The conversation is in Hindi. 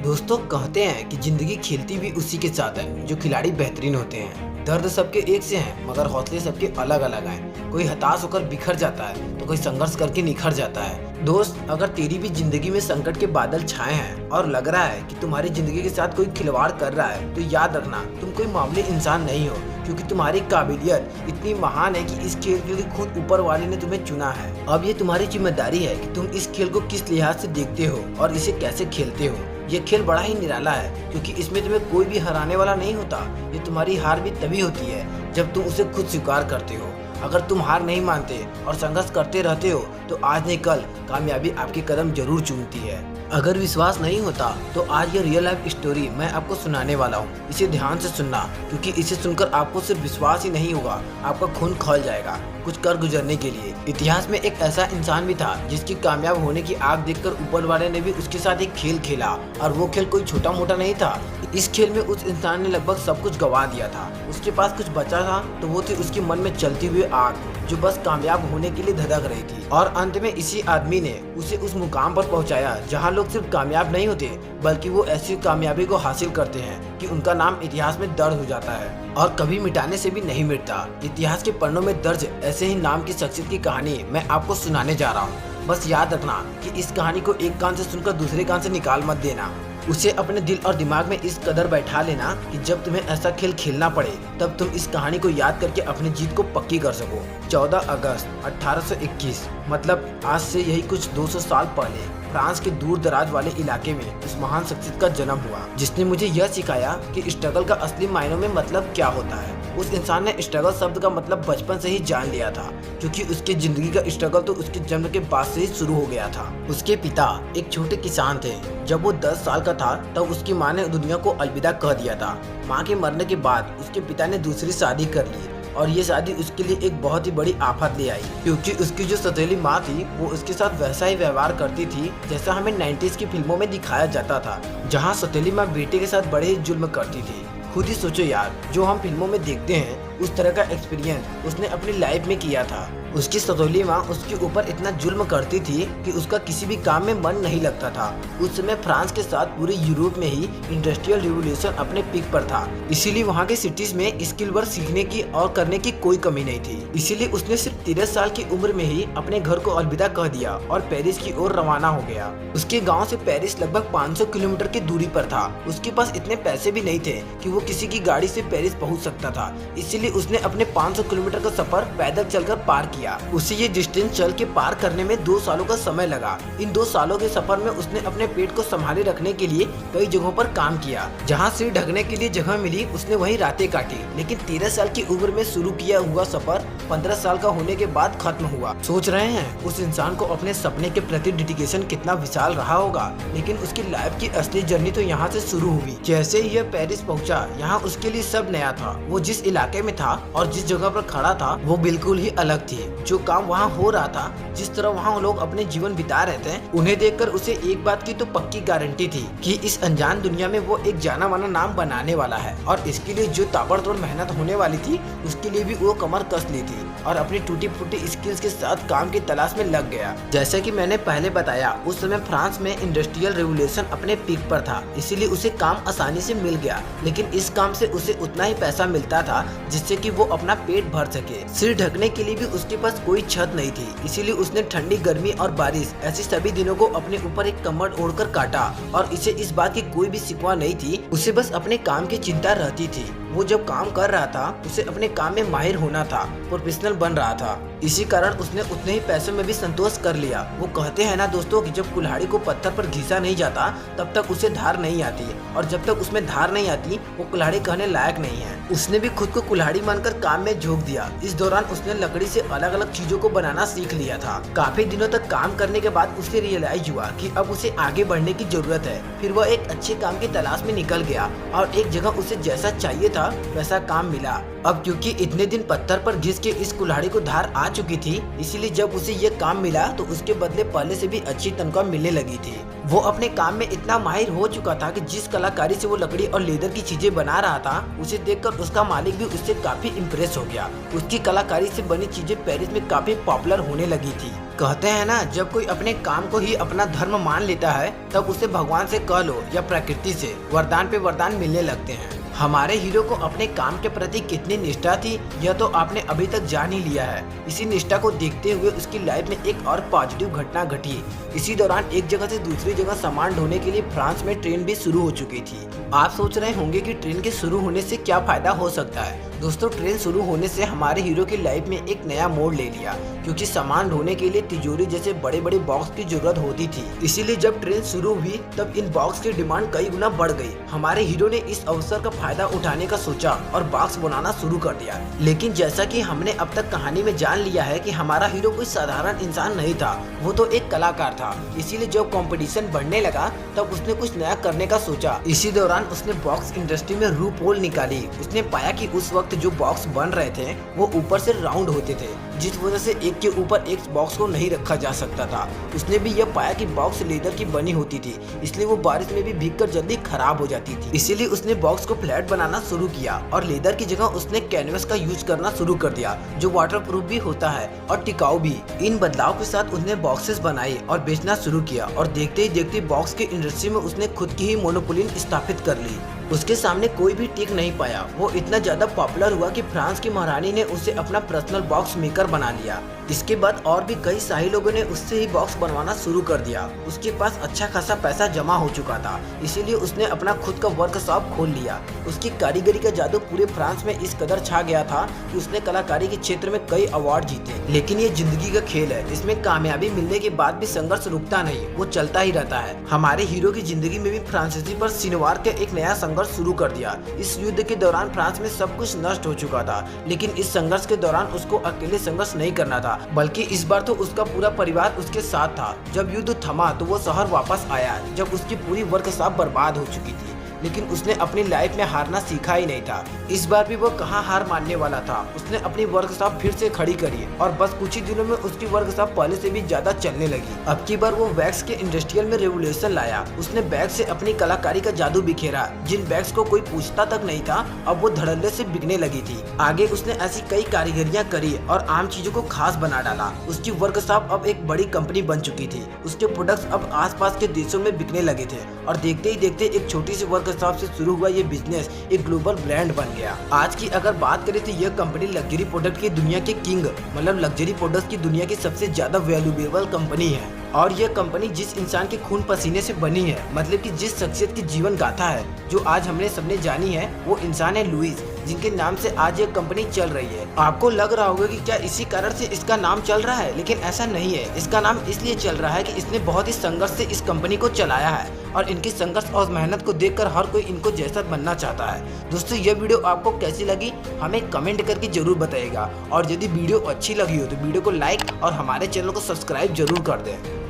दोस्तों कहते हैं कि जिंदगी खेलती भी उसी के साथ है जो खिलाड़ी बेहतरीन होते हैं। दर्द सबके एक से हैं मगर हौसले सबके अलग अलग हैं। कोई हताश होकर बिखर जाता है तो कोई संघर्ष करके निखर जाता है। दोस्त, अगर तेरी भी जिंदगी में संकट के बादल छाए हैं और लग रहा है कि तुम्हारी जिंदगी के साथ कोई खिलवाड़ कर रहा है, तो याद रखना तुम कोई मामूली इंसान नहीं हो, क्योंकि तुम्हारी काबिलियत इतनी महान है कि इस खेल के लिए खुद ऊपर वाले ने तुम्हें चुना है। अब ये तुम्हारी जिम्मेदारी है कि तुम इस खेल को किस लिहाज से देखते हो और इसे कैसे खेलते हो। ये खेल बड़ा ही निराला है क्योंकि इसमें तुम्हें कोई भी हराने वाला नहीं होता। ये तुम्हारी हार भी तभी होती है जब तुम उसे खुद स्वीकार करते हो। अगर तुम हार नहीं मानते और संघर्ष करते रहते हो तो आज नहीं कल कामयाबी आपके कदम जरूर चूमती है। अगर विश्वास नहीं होता तो आज ये रियल लाइफ स्टोरी मैं आपको सुनाने वाला हूँ। इसे ध्यान से सुनना, क्योंकि इसे सुनकर आपको सिर्फ विश्वास ही नहीं होगा, आपका खून खौल जाएगा कुछ कर गुजरने के लिए। इतिहास में एक ऐसा इंसान भी था जिसकी कामयाब होने की आग देखकर ऊपर वाले ने भी उसके साथ एक खेल खेला, और वो खेल कोई छोटा मोटा नहीं था। इस खेल में उस इंसान ने लगभग सब कुछ गंवा दिया था। उसके पास कुछ बचा था तो वो थी उसके मन में चलती हुई आग, जो बस कामयाब होने के लिए धधक रही थी। और अंत में इसी आदमी ने उसे उस मुकाम पर पहुंचाया जहां लोग सिर्फ कामयाब नहीं होते बल्कि वो ऐसी कामयाबी को हासिल करते हैं कि उनका नाम इतिहास में दर्ज हो जाता है और कभी मिटाने से भी नहीं मिटता। इतिहास के पन्नों में दर्ज ऐसे ही नाम की शख्सियत की कहानी मैं आपको सुनाने जा रहा हूँ। बस याद रखना कि इस कहानी को एक कान से सुनकर दूसरे कान से निकाल मत देना। उसे अपने दिल और दिमाग में इस कदर बैठा लेना कि जब तुम्हें ऐसा खेल खेलना पड़े तब तुम इस कहानी को याद करके अपनी जीत को पक्की कर सको। 14 अगस्त 1821, मतलब आज से यही कुछ 200 साल पहले फ्रांस के दूर दराज वाले इलाके में उस महान शख्सियत का जन्म हुआ, जिसने मुझे यह सिखाया कि स्ट्रगल का असली मायनों में मतलब क्या होता है। उस इंसान ने स्ट्रगल शब्द का मतलब बचपन से ही जान लिया था, क्योंकि उसकी जिंदगी का स्ट्रगल तो उसके जन्म के बाद से ही शुरू हो गया था। उसके पिता एक छोटे किसान थे। जब वो 10 साल का था तब उसकी माँ ने दुनिया को अलविदा कह दिया था। माँ के मरने के बाद उसके पिता ने दूसरी शादी कर ली, और ये शादी उसके लिए एक बहुत ही बड़ी आफत ले आई, क्योंकि उसकी जो सौतेली माँ थी वो उसके साथ वैसा ही व्यवहार करती थी जैसा हमें 90s की फिल्मों में दिखाया जाता था, जहाँ सौतेली माँ बेटे के साथ बड़े ही जुल्म करती थी। खुद ही सोचो यार, जो हम फिल्मों में देखते हैं उस तरह का एक्सपीरियंस उसने अपनी लाइफ में किया था। उसकी सौतेली माँ उसके ऊपर इतना जुल्म करती थी कि उसका किसी भी काम में मन नहीं लगता था। उस समय फ्रांस के साथ पूरे यूरोप में ही इंडस्ट्रियल रिवोल्यूशन अपने पीक पर था, इसीलिए वहाँ के सिटीज में स्किल वर्क सीखने की और करने की कोई कमी नहीं थी। इसीलिए उसने सिर्फ 13 साल की उम्र में ही अपने घर को अलविदा कह दिया और पेरिस की ओर रवाना हो गया। उसके गाँव से पेरिस लगभग 500 किलोमीटर की दूरी पर था। उसके पास इतने पैसे भी नहीं थे कि वो किसी की गाड़ी से पेरिस पहुँच सकता था, इसीलिए उसने अपने 500 किलोमीटर का सफर पैदल चलकर पार किया। उसे ये डिस्टेंस चल के पार करने में 2 सालों का समय लगा। इन 2 सालों के सफर में उसने अपने पेट को संभाले रखने के लिए कई जगहों पर काम किया। जहाँ सिर ढकने के लिए जगह मिली उसने वहीं रातें काटी। लेकिन 13 साल की उम्र में शुरू किया हुआ सफर 15 साल का होने के बाद खत्म हुआ। सोच रहे हैं उस इंसान को अपने सपने के प्रति डेडिकेशन कितना विशाल रहा होगा, लेकिन उसकी लाइफ की असली जर्नी तो यहाँ से शुरू हुई। जैसे ही यह पेरिस पहुँचा, यहाँ उसके लिए सब नया था। वो जिस इलाके में था और जिस जगह पर खड़ा था वो बिल्कुल ही अलग थी। जो काम वहाँ हो रहा था, जिस तरह वहाँ लोग अपने जीवन बिता रहे थे, उन्हें देखकर उसे एक बात की तो पक्की गारंटी थी कि इस अनजान दुनिया में वो एक जाना माना नाम बनाने वाला है। और इसके लिए जो ताबड़तोड़ मेहनत होने वाली थी उसके लिए भी वो कमर कस ली थी और अपनी टूटी फूटी स्किल्स के साथ काम की तलाश में लग गया। जैसे कि मैंने पहले बताया, उस समय फ्रांस में इंडस्ट्रियल रिवोल्यूशन अपने पीक पर था, इसीलिए उसे काम आसानी से मिल गया। लेकिन इस काम से उसे उतना ही पैसा मिलता था जिससे कि वो अपना पेट भर सके। सिर ढकने के लिए भी उसके पास कोई छत नहीं थी, इसीलिए उसने ठंडी, गर्मी और बारिश ऐसी सभी दिनों को अपने ऊपर एक कम्बल ओढ़कर काटा। और इसे इस बात की कोई भी शिकवा नहीं थी, उसे बस अपने काम की चिंता रहती थी। वो जब काम कर रहा था उसे अपने काम में माहिर होना था, प्रोफेशनल बन रहा था। इसी कारण उसने उतने ही पैसों में भी संतोष कर लिया। वो कहते हैं ना दोस्तों कि जब कुल्हाड़ी को पत्थर पर घिसा नहीं जाता तब तक उसे धार नहीं आती, और जब तक उसमें धार नहीं आती वो कुल्हाड़ी कहने लायक नहीं है। उसने भी खुद को कुल्हाड़ी मानकर काम में झोंक दिया। इस दौरान उसने लकड़ी से अलग अलग चीजों को बनाना सीख लिया था। काफी दिनों तक काम करने के बाद उसे रियलाइज हुआ कि अब उसे आगे बढ़ने की जरूरत है। फिर वह एक अच्छे काम की तलाश में निकल गया और एक जगह उसे जैसा चाहिए था वैसा काम मिला। अब क्योंकि इतने दिन पत्थर पर घिस के इस कुल्हाड़ी को धार आ चुकी थी, इसीलिए जब उसे ये काम मिला तो उसके बदले पहले से भी अच्छी तनख्वाह मिलने लगी थी। वो अपने काम में इतना माहिर हो चुका था कि जिस कलाकारी से वो लकड़ी और लेदर की चीजें बना रहा था, उसे देखकर उसका मालिक भी उससे काफी इम्प्रेस हो गया। उसकी कलाकारी से बनी चीजें पेरिस में काफी पॉपुलर होने लगी थी। कहते हैं ना, जब कोई अपने काम को ही अपना धर्म मान लेता है तब उसे भगवान से कह लो या प्रकृति से वरदान पे वरदान मिलने लगते हैं। हमारे हीरो को अपने काम के प्रति कितनी निष्ठा थी यह तो आपने अभी तक जान ही लिया है। इसी निष्ठा को देखते हुए उसकी लाइफ में एक और पॉजिटिव घटना घटी। इसी दौरान एक जगह से दूसरी जगह सामान ढोने के लिए फ्रांस में ट्रेन भी शुरू हो चुकी थी। आप सोच रहे होंगे कि ट्रेन के शुरू होने से क्या फायदा हो सकता है। दोस्तों, ट्रेन शुरू होने से हमारे हीरो की लाइफ में एक नया मोड़ ले लिया, क्योंकि सामान ढोने के लिए तिजोरी जैसे बड़े बड़े बॉक्स की जरूरत होती थी। इसीलिए जब ट्रेन शुरू हुई तब इन बॉक्स की डिमांड कई गुना बढ़ गई। हमारे हीरो ने इस अवसर का फायदा उठाने का सोचा और बॉक्स बनाना शुरू कर दिया। लेकिन जैसा कि हमने अब तक कहानी में जान लिया है कि हमारा हीरो कोई साधारण इंसान नहीं था, वो तो एक कलाकार था। इसीलिए जब कंपटीशन बढ़ने लगा तब उसने कुछ नया करने का सोचा। इसी दौरान उसने बॉक्स इंडस्ट्री में रूपोल निकाली। उसने पाया कि उस वक्त जो बॉक्स बन रहे थे वो ऊपर से राउंड होते थे, जिस वजह से एक के ऊपर एक बॉक्स को नहीं रखा जा सकता था। उसने भी यह पाया कि बॉक्स लेदर की बनी होती थी, इसलिए वो बारिश में भी भीगकर जल्दी खराब हो जाती थी। इसीलिए उसने बॉक्स को फ्लैट बनाना शुरू किया और लेदर की जगह उसने कैनवस का यूज करना शुरू कर दिया, जो वाटरप्रूफ भी होता है और टिकाऊ भी। इन बदलाव के साथ उसने बॉक्सेस बनाए और बेचना शुरू किया और देखते ही देखते बॉक्स के इंडस्ट्री में उसने खुद की ही मोनोपोली स्थापित कर ली। उसके सामने कोई भी टिक नहीं पाया। वो इतना ज्यादा पॉपुलर हुआ कि फ्रांस की महारानी ने उसे अपना पर्सनल बॉक्स मेकर बना लिया। इसके बाद और भी कई शाही लोगों ने उससे ही बॉक्स बनवाना शुरू कर दिया। उसके पास अच्छा खासा पैसा जमा हो चुका था, इसीलिए उसने अपना खुद का वर्कशॉप खोल लिया। उसकी कारीगरी का जादू पूरे फ्रांस में इस कदर छा गया था कि उसने कलाकारी के क्षेत्र में कई अवार्ड जीते। लेकिन ये जिंदगी का खेल है, इसमें कामयाबी मिलने के बाद भी संघर्ष रुकता नहीं, वो चलता ही रहता है। हमारे हीरो की जिंदगी में भी फ्रांसीसी पर सिनवार के एक नया संघर्ष शुरू कर दिया। इस युद्ध के दौरान फ्रांस में सब कुछ नष्ट हो चुका था, लेकिन इस संघर्ष के दौरान उसको अकेले संघर्ष नहीं करना था, बल्कि इस बार तो उसका पूरा परिवार उसके साथ था। जब युद्ध थमा तो वो शहर वापस आया, जब उसकी पूरी वर्कशॉप बर्बाद हो चुकी थी। लेकिन उसने अपनी लाइफ में हारना सीखा ही नहीं था। इस बार भी वो कहाँ हार मानने वाला था। उसने अपनी वर्कशॉप फिर से खड़ी करी और बस कुछ ही दिनों में उसकी वर्कशॉप पहले से भी ज्यादा चलने लगी। अब की बार वो वैक्स के इंडस्ट्रियल में रेवोल्यूशन लाया। उसने बैग से अपनी कलाकारी का जादू बिखेरा। जिन बैग्स को कोई पूछता तक नहीं था, अब वो धड़ल्ले से बिकने लगी थी। आगे उसने ऐसी कई कारीगरियां करी और आम चीजों को खास बना डाला। उसकी वर्कशॉप अब एक बड़ी कंपनी बन चुकी थी। उसके प्रोडक्ट्स अब आसपास के देशों में बिकने लगे थे और देखते ही देखते एक छोटी सी वर्कशॉप से शुरू हुआ ये बिजनेस एक ग्लोबल ब्रांड बन गया। आज की अगर बात करें तो यह कंपनी लग्जरी प्रोडक्ट की दुनिया के किंग, मतलब लग्जरी प्रोडक्ट की दुनिया की सबसे ज्यादा वैल्यूएबल कंपनी है। और यह कंपनी जिस इंसान के खून पसीने से बनी है, मतलब कि जिस शख्सियत की जीवन गाथा है जो आज हमने सबने जानी है, वो इंसान है लुइस, जिनके नाम से आज ये कंपनी चल रही है। आपको लग रहा होगा कि क्या इसी कारण से इसका नाम चल रहा है, लेकिन ऐसा नहीं है। इसका नाम इसलिए चल रहा है कि इसने बहुत ही संघर्ष से इस कंपनी को चलाया है और इनकी संघर्ष और मेहनत को देखकर हर कोई इनको जैसा बनना चाहता है। दोस्तों, यह वीडियो आपको कैसी लगी हमें कमेंट करके जरूर बताइएगा और यदि वीडियो अच्छी लगी हो तो वीडियो को लाइक और हमारे चैनल को सब्सक्राइब जरूर कर दें।